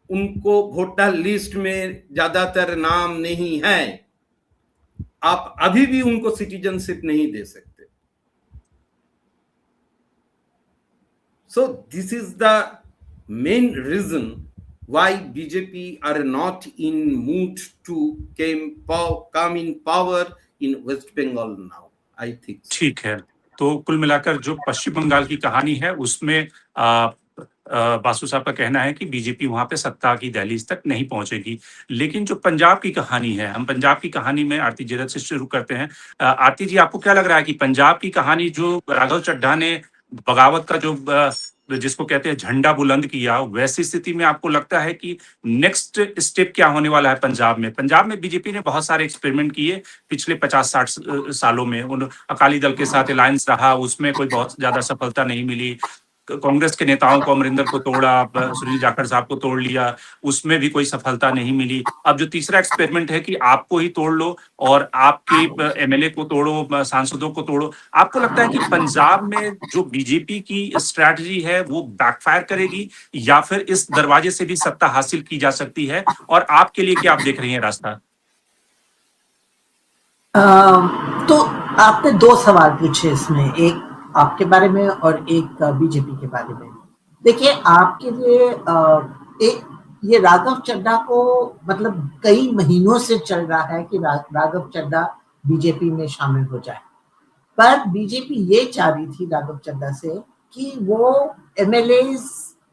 उनको वोटर लिस्ट में ज्यादातर नाम नहीं है, आप अभी भी उनको सिटीजनशिप नहीं दे सकते। So this is the main reason why BJP are not in mood to come in power in West Bengal now, I think. ठीक है, तो कुल मिलाकर जो पश्चिम बंगाल की कहानी है उसमें बासु साहब का कहना है कि बीजेपी वहां पे सत्ता की दहलीज तक नहीं पहुंचेगी। लेकिन जो पंजाब की कहानी है, हम पंजाब की कहानी में आरती जेरत से शुरू करते हैं। आरती जी, आपको क्या लग रहा है कि पंजाब की कहानी जो राघव चड्ढा ने बगावत का जो जिसको कहते हैं झंडा बुलंद किया, वैसी स्थिति में आपको लगता है कि नेक्स्ट स्टेप क्या होने वाला है पंजाब में? पंजाब में बीजेपी ने बहुत सारे एक्सपेरिमेंट किए पिछले 50-60 सालों में। उन अकाली दल के साथ अलायंस रहा, उसमें कोई बहुत ज्यादा सफलता नहीं मिली। कांग्रेस के नेताओं को, अमरिंदर को तोड़ा, सुनील जाखड़ साहब को तोड़ लिया, उसमें भी कोई सफलता नहीं मिली। अब जो तीसरा एक्सपेरिमेंट है कि आपको ही तोड़ लो और आपके एमएलए को तोड़ो, सांसदों को तोड़ो, आपको लगता है कि पंजाब में जो बीजेपी की स्ट्रैटेजी है वो बैकफायर करेगी या फिर इस दरवाजे से भी सत्ता हासिल की जा सकती है? और आपके लिए क्या आप देख रही हैं रास्ता? तो आपने दो सवाल पूछे इसमें, एक आपके बारे में और एक बीजेपी के बारे में। देखिए, आपके लिए एक ये राघव चड्ढा को मतलब कई महीनों से चल रहा है कि राघव चड्ढा बीजेपी में शामिल हो जाए, पर बीजेपी ये चाह रही थी राघव चड्ढा से कि वो एमएलएज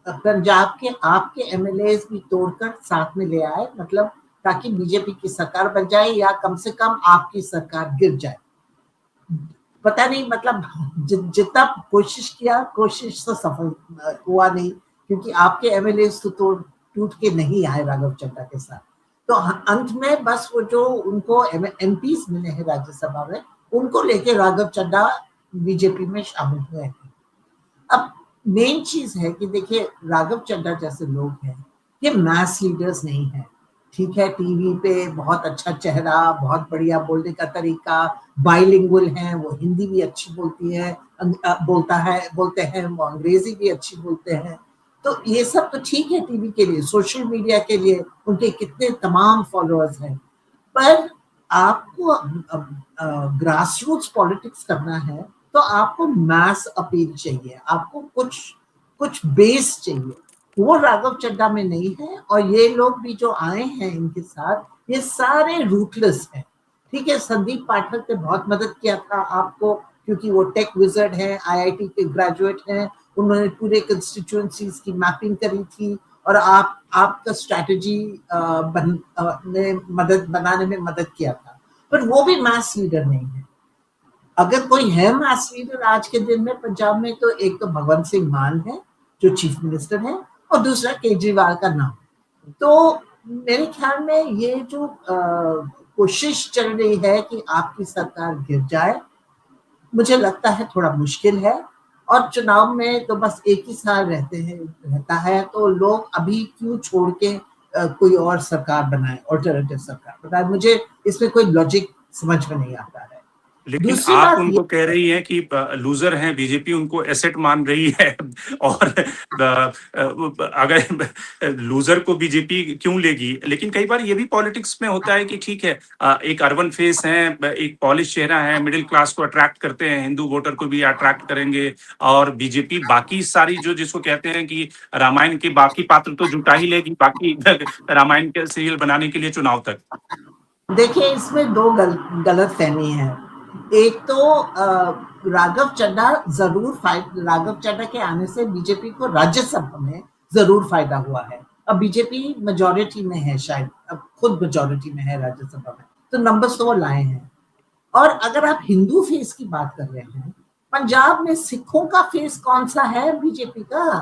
पंजाब के आपके एमएलएज भी तोड़कर साथ में ले आए, मतलब ताकि बीजेपी की सरकार बन जाए या कम से कम आपकी सरकार गिर जाए। पता नहीं, मतलब जितना कोशिश किया, कोशिश से सफल हुआ नहीं, क्योंकि आपके एमएलए तो टूट के नहीं आए राघव चड्ढा के साथ। तो अंत में बस वो जो उनको एमपीज मिले हैं राज्यसभा में, उनको लेके राघव चड्ढा बीजेपी में शामिल हुए हैं। अब मेन चीज है कि देखिए, राघव चड्ढा जैसे लोग हैं, ये मैस लीडर्स नहीं है। ठीक है, टीवी पे बहुत अच्छा चेहरा, बहुत बढ़िया बोलने का तरीका, बाइलिंगुअल हैं, वो हिंदी भी अच्छी बोलते हैं, वो अंग्रेजी भी अच्छी बोलते हैं। तो ये सब तो ठीक है टीवी के लिए, सोशल मीडिया के लिए उनके कितने तमाम फॉलोअर्स हैं, पर आपको ग्रास रूट्स पॉलिटिक्स करना है तो आपको मैस अपील चाहिए, आपको कुछ बेस चाहिए। वो राघव चड्ढा में नहीं है, और ये लोग भी जो आए हैं इनके साथ, ये सारे रूटलेस हैं। ठीक है, संदीप पाठक ने बहुत मदद किया था आपको, क्योंकि वो टेक विजर्ड हैं, आईआईटी के ग्रेजुएट हैं, उन्होंने पूरे कंस्टिट्यूएंसीज की मैपिंग करी थी और आपका स्ट्रैटेजी बनाने में मदद किया था, पर वो भी मैस लीडर नहीं है। अगर कोई है मैस लीडर आज के दिन में पंजाब में, तो एक तो भगवंत सिंह मान है जो चीफ मिनिस्टर है, और दूसरा केजरीवाल का नाम। तो मेरे ख्याल में ये जो कोशिश चल रही है कि आपकी सरकार गिर जाए, मुझे लगता है थोड़ा मुश्किल है। और चुनाव में तो बस एक ही साल रहता है, तो लोग अभी क्यों छोड़ के कोई और सरकार बनाए, ऑल्टरनेटिव सरकार बनाए? मुझे इसमें कोई लॉजिक समझ में नहीं आता है। लेकिन दूसरी आप बात उनको कह रही हैं कि लूजर हैं, बीजेपी उनको एसेट मान रही है और अगर लूजर को बीजेपी क्यों लेगी? लेकिन कई बार ये भी पॉलिटिक्स में होता है कि ठीक है, एक अर्बन फेस है, एक पॉलिश चेहरा है, मिडिल क्लास को अट्रैक्ट करते हैं, हिंदू वोटर को भी अट्रैक्ट करेंगे, और बीजेपी बाकी सारी जो जिसको कहते हैं कि रामायण के बाकी पात्र तो जुटा ही लेगी बाकी रामायण के सीरियल बनाने के लिए चुनाव तक। देखिए, इसमें दो गलत फहमी है। एक तो राघव चड्ढा के आने से बीजेपी को राज्यसभा में जरूर फायदा हुआ है। अब बीजेपी मेजॉरिटी में है, शायद अब खुद मेजॉरिटी में है राज्यसभा में, तो नंबर्स तो वो लाए हैं। और अगर आप हिंदू फेस की बात कर रहे हैं, पंजाब में सिखों का फेस कौन सा है बीजेपी का?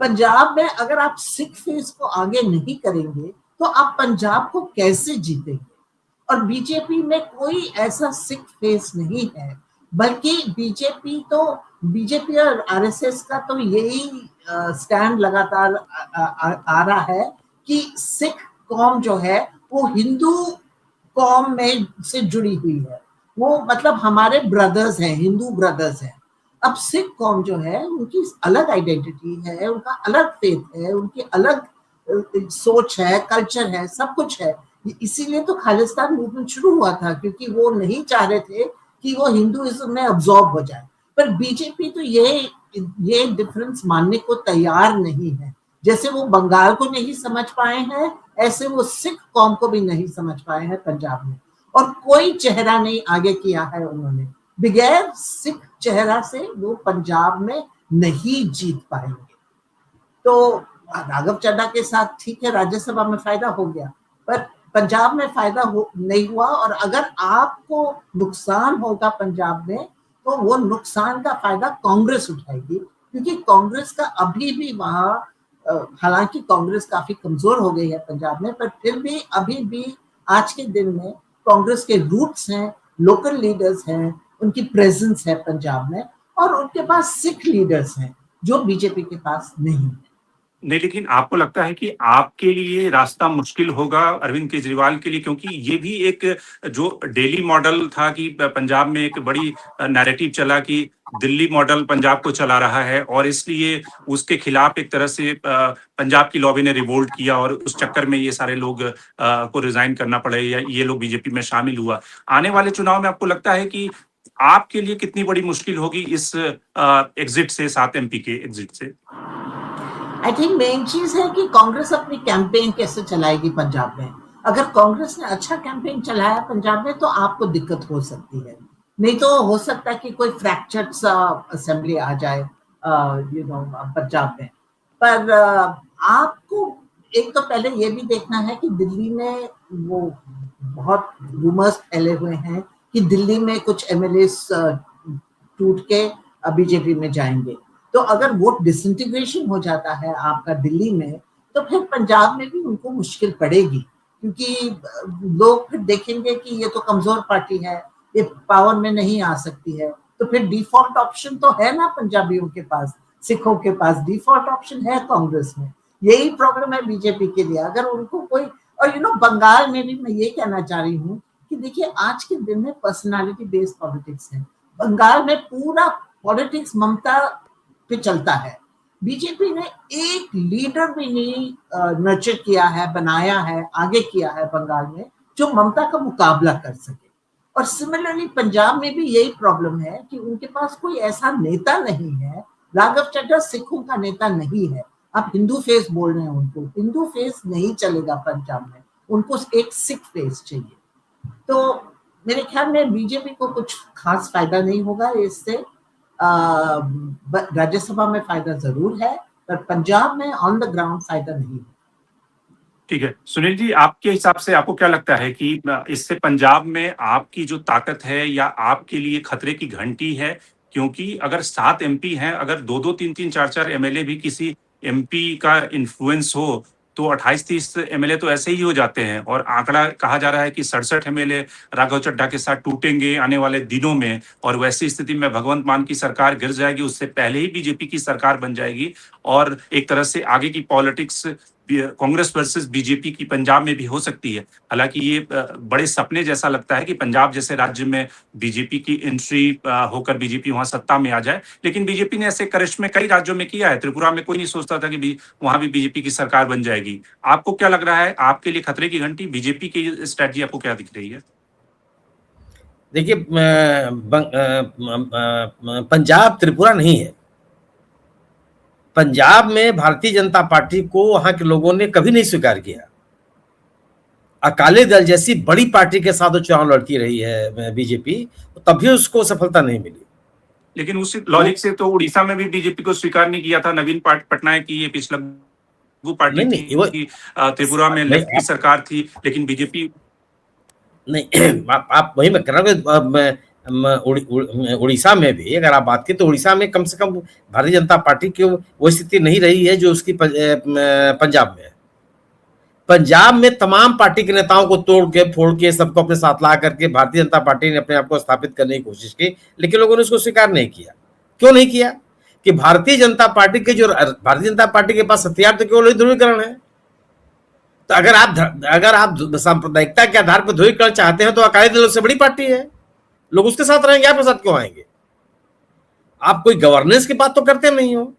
पंजाब में अगर आप सिख फेस को आगे नहीं करेंगे तो आप पंजाब को कैसे जीतेंगे? और बीजेपी में कोई ऐसा सिख फेस नहीं है, बल्कि बीजेपी और आरएसएस का तो यही स्टैंड लगातार आ रहा है कि सिख कौम जो है वो हिंदू कौम में से जुड़ी हुई है, वो मतलब हमारे ब्रदर्स हैं, हिंदू ब्रदर्स हैं। अब सिख कौम जो है उनकी अलग आइडेंटिटी है, उनका अलग फेथ है, उनकी अलग सोच है, कल्चर है, सब कुछ है। इसीलिए तो खालिस्तान मूवमेंट शुरू हुआ था, क्योंकि वो नहीं चाह रहे थे कि वो हिंदुइज्म में अब्सॉर्ब हो जाए। पर बीजेपी तो ये डिफरेंस मानने को तैयार नहीं है। जैसे वो बंगाल को नहीं समझ पाए हैं, ऐसे वो सिख कौम को भी नहीं समझ पाए हैं पंजाब में। और कोई चेहरा नहीं आगे किया है उन्होंने, बगैर सिख चेहरा से वो पंजाब में नहीं जीत पाएंगे। तो राघव चड्ढा के साथ ठीक है, राज्यसभा में फायदा हो गया, पर पंजाब में फायदा नहीं हुआ। और अगर आपको नुकसान होगा पंजाब में, तो वो नुकसान का फायदा कांग्रेस उठाएगी, क्योंकि कांग्रेस का अभी भी वहां, हालांकि कांग्रेस काफी कमजोर हो गई है पंजाब में, पर फिर भी अभी भी आज के दिन में कांग्रेस के रूट्स हैं, लोकल लीडर्स हैं, उनकी प्रेजेंस है पंजाब में, और उनके पास सिख लीडर्स हैं जो बीजेपी के पास नहीं है। नहीं, लेकिन आपको लगता है कि आपके लिए रास्ता मुश्किल होगा अरविंद केजरीवाल के लिए, क्योंकि ये भी एक जो डेली मॉडल था कि पंजाब में एक बड़ी नैरेटिव चला कि दिल्ली मॉडल पंजाब को चला रहा है, और इसलिए उसके खिलाफ एक तरह से पंजाब की लॉबी ने रिवोल्ट किया, और उस चक्कर में ये सारे लोग को रिजाइन करना पड़े या ये लोग बीजेपी में शामिल हुआ। आने वाले चुनाव में आपको लगता है कि आपके लिए कितनी बड़ी मुश्किल होगी इस एग्जिट से, 7 MP के एग्जिट से? आई थिंक मेन चीज है कि कांग्रेस अपनी कैंपेन कैसे चलाएगी पंजाब में। अगर कांग्रेस ने अच्छा कैंपेन चलाया पंजाब में तो आपको दिक्कत हो सकती है, नहीं तो हो सकता है कि कोई फ्रैक्चर्ड सा असेंबली आ जाए पंजाब में। पर आपको एक तो पहले ये भी देखना है कि दिल्ली में वो बहुत रूमर्स फैले हुए हैं कि दिल्ली में कुछ एमएलए टूट के बीजेपी में जाएंगे। तो अगर वोट डिसइंटीग्रेशन हो जाता है आपका दिल्ली में, तो फिर पंजाब में भी उनको मुश्किल पड़ेगी, क्योंकि लोग फिर देखेंगे कि ये तो कमजोर पार्टी है, ये पावर में नहीं आ सकती है। तो फिर डिफॉल्ट ऑप्शन तो है ना पंजाबियों के पास, सिखों के पास डिफॉल्ट ऑप्शन है कांग्रेस में। यही प्रॉब्लम है बीजेपी के लिए। अगर उनको कोई, और बंगाल में भी मैं ये कहना चाह रही हूँ कि देखिए आज के दिन में पर्सनालिटी बेस्ड पॉलिटिक्स है। बंगाल में पूरा पॉलिटिक्स ममता पे चलता है। बीजेपी ने एक लीडर भी नहीं नर्चर किया है, बनाया है, आगे किया है बंगाल में, जो ममता का मुकाबला कर सके। और सिमिलरली पंजाब में भी यही प्रॉब्लम है कि उनके पास कोई ऐसा नेता नहीं है। राघव चड्ढा सिखों का नेता नहीं है। आप हिंदू फेस बोल रहे हैं, उनको हिंदू फेस नहीं चलेगा पंजाब में, उनको एक सिख फेस चाहिए। तो मेरे ख्याल में बीजेपी को कुछ खास फायदा नहीं होगा इससे। राज्यसभा में फायदा जरूर है, पर पंजाब में ऑन द ग्राउंड फायदा नहीं है। ठीक है सुनील जी, आपके हिसाब से आपको क्या लगता है कि इससे पंजाब में आपकी जो ताकत है या आपके लिए खतरे की घंटी है? क्योंकि अगर 7 MP हैं, अगर 2-2, 3-3, 4-4 MLA भी किसी MP का इन्फ्लुएंस हो तो 28-30 MLA तो ऐसे ही हो जाते हैं, और आंकड़ा कहा जा रहा है कि 67 MLA राघव चड्ढा के साथ टूटेंगे आने वाले दिनों में, और वैसी स्थिति में भगवंत मान की सरकार गिर जाएगी, उससे पहले ही बीजेपी की सरकार बन जाएगी, और एक तरह से आगे की पॉलिटिक्स कांग्रेस वर्सेस बीजेपी की पंजाब में भी हो सकती है। हालांकि ये बड़े सपने जैसा लगता है कि पंजाब जैसे राज्य में बीजेपी की एंट्री होकर बीजेपी वहां सत्ता में आ जाए, लेकिन बीजेपी ने ऐसे करिश्मे कई राज्यों में किया है। त्रिपुरा में कोई नहीं सोचता था कि वहां भी बीजेपी की सरकार बन जाएगी। आपको क्या लग रहा है, आपके लिए खतरे की घंटी बीजेपी की स्ट्रेटजी आपको क्या दिख रही है? देखिए, पंजाब त्रिपुरा नहीं है। पंजाब में भारतीय जनता पार्टी को वहां के लोगों ने कभी नहीं स्वीकार किया। अकाली दल जैसी बड़ी पार्टी के साथ वो चुनाव लड़ती रही है बीजेपी, तब भी उसको सफलता नहीं मिली। लेकिन उस लॉजिक से तो उड़ीसा में भी बीजेपी को स्वीकार नहीं किया था। नवीन पटनायक की ये पिछला पार्टी थी, त्रिपुरा में लेफ्ट की सरकार थी, लेकिन बीजेपी नहीं। आप वही मैं कह रहा हूँ, उड़ीसा में भी अगर आप बात की तो उड़ीसा में कम से कम भारतीय जनता पार्टी की वो स्थिति नहीं रही है जो उसकी पंजाब में है। पंजाब में तमाम पार्टी के नेताओं को तोड़ के फोड़ के सबको अपने साथ ला करके भारतीय जनता पार्टी ने अपने आप को स्थापित करने की कोशिश की, लेकिन लोगों ने उसको स्वीकार नहीं किया। क्यों नहीं किया? कि भारतीय जनता पार्टी के पास हथियार तो केवल ध्रुवीकरण है। तो अगर आप सांप्रदायिकता के आधार पर ध्रुवीकरण चाहते हैं तो अकाली दल से बड़ी पार्टी है, लोग उसके साथ रहेंगे, आपके साथ क्यों आएंगे? आप कोई गवर्नेंस की बात तो करते नहीं हो,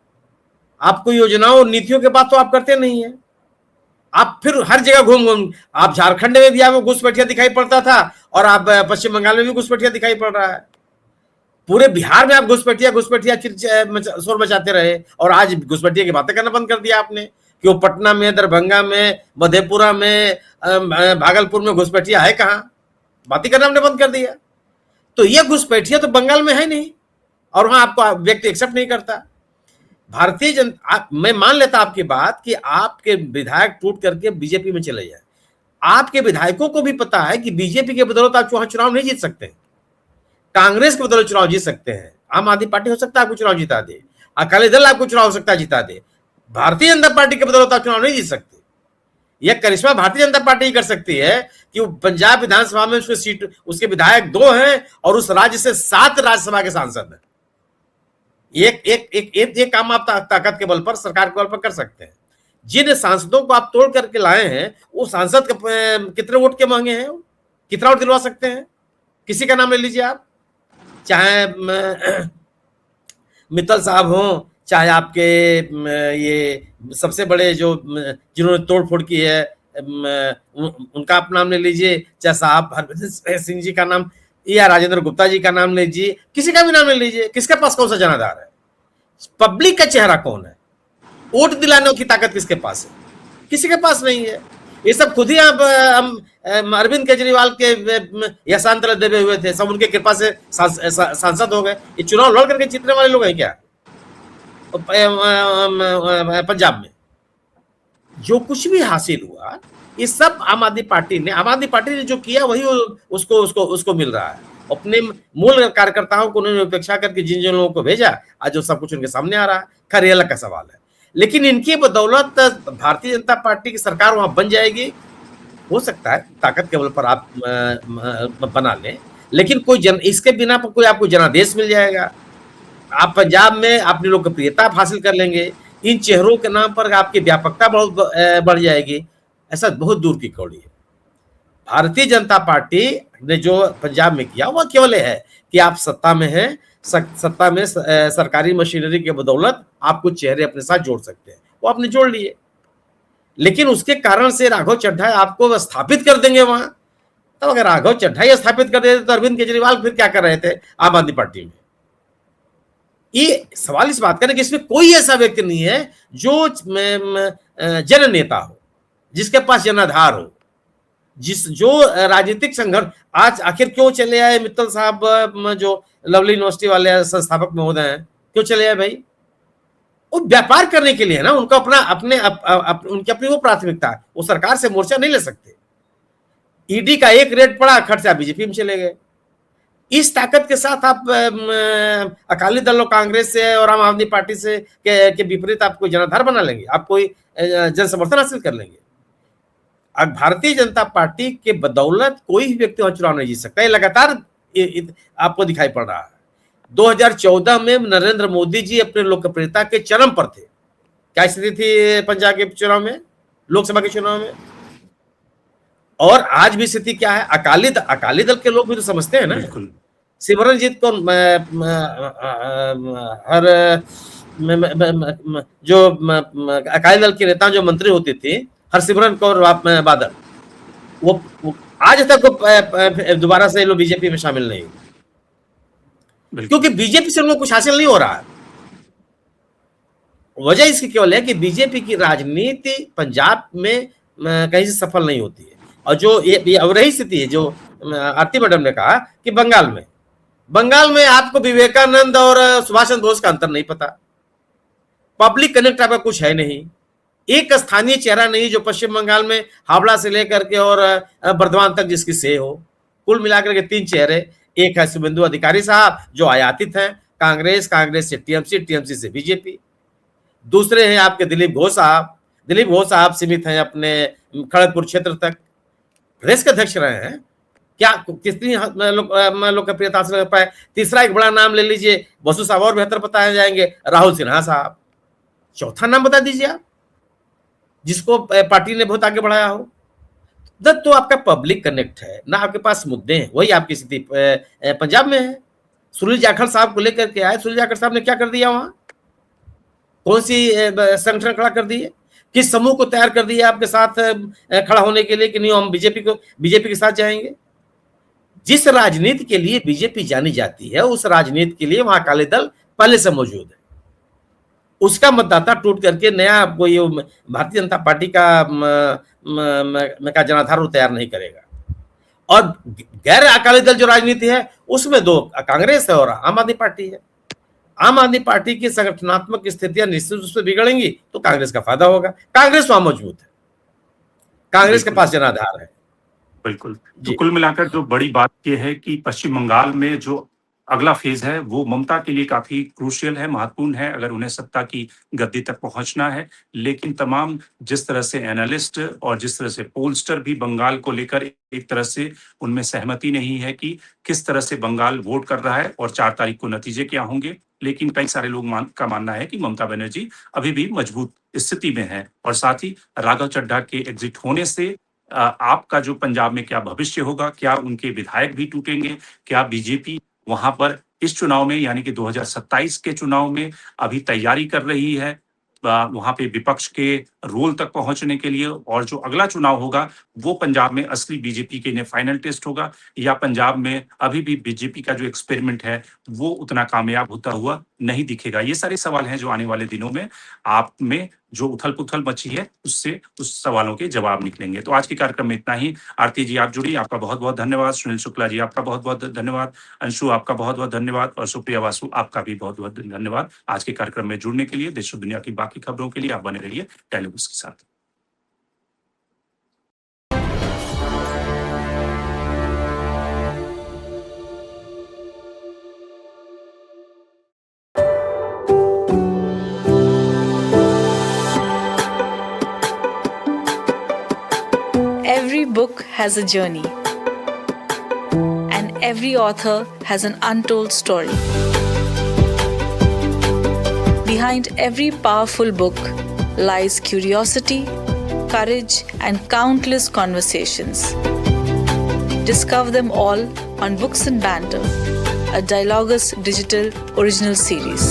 आप कोई योजनाओं और नीतियों की बात तो आप करते नहीं है। आप फिर हर जगह घूम आप झारखंड में भी आपको घुसपैठिया दिखाई पड़ता था और आप पश्चिम बंगाल में भी घुसपैठिया दिखाई पड़ रहा है। पूरे बिहार में आप घुसपैठिया शोर मचाते रहे और आज घुसपैठिया की बातें करना बंद कर दिया आपने कि वो पटना में, दरभंगा में, मधेपुरा में, भागलपुर में घुसपैठिया है कहाँ? बातें करना हमने बंद कर दिया। तो ये घुसपैठिया तो बंगाल में है नहीं और वहां आपको व्यक्ति एक्सेप्ट नहीं करता। भारतीय जनता, मैं मान लेता आपकी बात कि आपके विधायक टूट करके बीजेपी में चले जाए। आपके विधायकों को भी पता है कि बीजेपी के बदौलत आप वहां चुनाव नहीं जीत सकते। कांग्रेस के बदौलत चुनाव जीत सकते हैं, आम आदमी पार्टी हो सकता है आपको चुनाव जिता दे, अकाली दल आपको चुनाव हो सकता है जिता दे। भारतीय जनता पार्टी के बदौलत आप चुनाव नहीं जीत सकते। यह करिश्मा भारतीय जनता पार्टी ही कर सकती है कि वो पंजाब विधानसभा में उसके सीट, उसके विधायक 2 हैं और उस राज्य से 7 राज्यसभा के सांसद हैं। एक काम आप ताकत के बल पर, सरकार के बल पर कर सकते हैं। जिन सांसदों को आप तोड़ करके लाए हैं वो सांसद कितने वोट के मांगे हैं, कितना वोट दिलवा सकते हैं? किसी का नाम ले लीजिए आप, चाहे मित्तल साहब हों, चाहे आपके ये सबसे बड़े जो जिन्होंने तोड़ फोड़ की है उनका आप नाम ले लीजिए, चाहे साहब हरभजन सिंह जी का नाम या राजेंद्र गुप्ता जी का नाम ले लीजिए, किसी का भी नाम ले लीजिए। किसके पास कौन सा जनाधार है? पब्लिक का चेहरा कौन है? वोट दिलाने की ताकत किसके पास है? किसी के पास नहीं है। ये सब खुद ही आप अरविंद केजरीवाल के यशांतर देवे हुए थे, सब उनके कृपा से सांसद हो गए। ये चुनाव लड़ करके जीतने वाले लोग हैं क्या पंजाब में? जो कुछ भी हासिल हुआ ये सब आम आदमी पार्टी ने जो किया वही उसको मिल रहा है। अपने मूल कार्यकर्ताओं को उन्होंने उपेक्षा करके जिन लोगों को भेजा, आज जो सब कुछ उनके सामने आ रहा है। खैर ये अलग का सवाल है, लेकिन इनकी बदौलत भारतीय जनता पार्टी की सरकार वहां बन जाएगी। हो सकता है ताकत के बल पर आप बना लें, लेकिन इसके बिना पर कोई आपको जनादेश मिल जाएगा। आप पंजाब में अपनी लोकप्रियता हासिल कर लेंगे, इन चेहरों के नाम पर आपकी व्यापकता बहुत बढ़ जाएगी। ऐसा बहुत दूर की कौड़ी है। भारतीय जनता पार्टी ने जो पंजाब में किया वह केवल है कि आप सत्ता में हैं, सत्ता में सरकारी मशीनरी के बदौलत आप कुछ चेहरे अपने साथ जोड़ सकते हैं, वो आपने जोड़ लिए। लेकिन उसके कारण से राघव चड्ढा आपको स्थापित कर देंगे वहां। तब अगर राघव चड्ढा ही स्थापित कर देते तो अरविंद केजरीवाल फिर क्या कर रहे थे आम आदमी पार्टी में? ये सवाल इस बात का है कि इसमें कोई ऐसा व्यक्ति नहीं है जो जन नेता हो, जिसके पास जनाधार हो, जो राजनीतिक संघर्ष। आज आखिर क्यों चले आए मित्तल साहब जो लवली यूनिवर्सिटी वाले संस्थापक महोदय हैं, क्यों चले आए भाई? वो व्यापार करने के लिए है ना, उनका उनकी अपनी वो प्राथमिकता है। वो सरकार से मोर्चा नहीं ले सकते। ईडी का एक रेट पड़ा, खर्चा बीजेपी में चले गए। इस ताकत के साथ आप अकाली दल और कांग्रेस से और आम आदमी पार्टी से के विपरीत आप कोई जनाधार बना लेंगे, आप कोई जन समर्थन हासिल कर लेंगे। अब भारतीय जनता पार्टी के बदौलत कोई भी व्यक्ति वहां चुनाव नहीं जीत सकता। ये लगातार आपको दिखाई पड़ रहा है। 2014 में नरेंद्र मोदी जी अपने लोकप्रियता के चरम पर थे। क्या स्थिति थी पंजाब के चुनाव में? लोकसभा के चुनाव में। और आज भी स्थिति क्या है, अकाली दल के लोग भी तो समझते हैं ना, बिल्कुल सिमरनजीत को हर जो अकाली दल के नेता जो मंत्री होते थे, हरसिमरत कौर बादल, वो आज तक दोबारा से लोग बीजेपी में शामिल नहीं, क्योंकि बीजेपी से उनको कुछ हासिल नहीं हो रहा है। वजह इसकी केवल है कि बीजेपी की राजनीति पंजाब में कहीं से सफल नहीं होती है। और जो ये अब रही स्थिति है जो आरती मैडम ने कहा कि बंगाल में आपको विवेकानंद और सुभाष चंद्र बोस का अंतर नहीं पता, पब्लिक कनेक्ट आपका कुछ है नहीं, एक स्थानीय चेहरा नहीं जो पश्चिम बंगाल में हावड़ा से लेकर के और बर्धमान तक जिसकी से हो। कुल मिलाकर के 3 चेहरे, एक है शुभेंदु अधिकारी साहब जो आयातित हैं, कांग्रेस से टीएमसी से बीजेपी। दूसरे हैं आपके दिलीप घोष साहब सीमित हैं अपने खड़गपुर क्षेत्र तक, प्रदेश के अध्यक्ष रहे हैं, क्या कितनी लोकप्रियता हासिल कर पाए। तीसरा एक बड़ा नाम ले लीजिए, बसु साहब और बेहतर बताए जाएंगे, राहुल सिन्हा साहब। चौथा नाम बता दीजिए आप जिसको पार्टी ने बहुत आगे बढ़ाया हो। तो आपका पब्लिक कनेक्ट है ना, आपके पास मुद्दे हैं, वही आपकी स्थिति पंजाब में है। सुनील जाखड़ साहब को लेकर के आए, सुनील जाखड़ साहब ने क्या कर दिया वहां, कौन सी संगठन खड़ा कर दिए, किस समूह को तैयार कर दिया आपके साथ खड़ा होने के लिए कि नहीं हम बीजेपी के साथ जाएंगे। जिस राजनीति के लिए बीजेपी जानी जाती है, उस राजनीति के लिए वहां अकाली दल पहले से मौजूद है। उसका मतदाता टूट करके नया कोई भारतीय जनता पार्टी का जनाधार तैयार नहीं करेगा। और गैर अकाली दल जो राजनीति है उसमें 2 कांग्रेस है और आम आदमी पार्टी है। आम आदमी पार्टी की संगठनात्मक स्थितियां निश्चित रूप से बिगड़ेंगी तो कांग्रेस का फायदा होगा। कांग्रेस वहां मौजूद है, कांग्रेस के पास जनाधार है। बिल्कुल। तो कुल मिलाकर जो बड़ी बात यह है कि पश्चिम बंगाल में जो अगला फेज है वो ममता के लिए काफी क्रूशियल है, महत्वपूर्ण है, अगर उन्हें सत्ता की गद्दी तक पहुंचना है। लेकिन तमाम जिस तरह से एनालिस्ट और जिस तरह से पोलस्टर भी बंगाल को लेकर एक तरह से उनमें सहमति नहीं है कि किस तरह से बंगाल वोट कर रहा है और 4 तारीख को नतीजे क्या होंगे। लेकिन कई सारे लोग का मानना है कि ममता बनर्जी अभी भी मजबूत स्थिति में है। और साथ ही राघव चड्ढा के एग्जिट होने से आपका जो पंजाब में क्या भविष्य होगा, क्या उनके विधायक भी टूटेंगे, क्या बीजेपी वहां पर इस चुनाव में यानी कि 2027 के चुनाव में अभी तैयारी कर रही है वहां पे विपक्ष के रोल तक पहुंचने के लिए, और जो अगला चुनाव होगा वो पंजाब में असली बीजेपी के लिए फाइनल टेस्ट होगा, या पंजाब में अभी भी बीजेपी का जो एक्सपेरिमेंट है वो उतना कामयाब होता हुआ नहीं दिखेगा। ये सारे सवाल हैं जो आने वाले दिनों में आप में जो उथल पुथल मची है उससे उस सवालों के जवाब निकलेंगे। तो आज के कार्यक्रम में इतना ही। आरती जी आप जुड़ी, आपका बहुत बहुत धन्यवाद। सुनील शुक्ला जी आपका बहुत बहुत धन्यवाद। अंशु आपका बहुत बहुत धन्यवाद। और सुप्रिया वासु आपका भी बहुत बहुत धन्यवाद आज के कार्यक्रम में जुड़ने के लिए। देश और दुनिया की बाकी खबरों के लिए आप बने रहिए टेलीविजन के साथ। Every book has a journey, and every author has an untold story. Behind every powerful book lies curiosity, courage, and countless conversations. Discover them all on Books and Banter, a Dialogus Digital original series.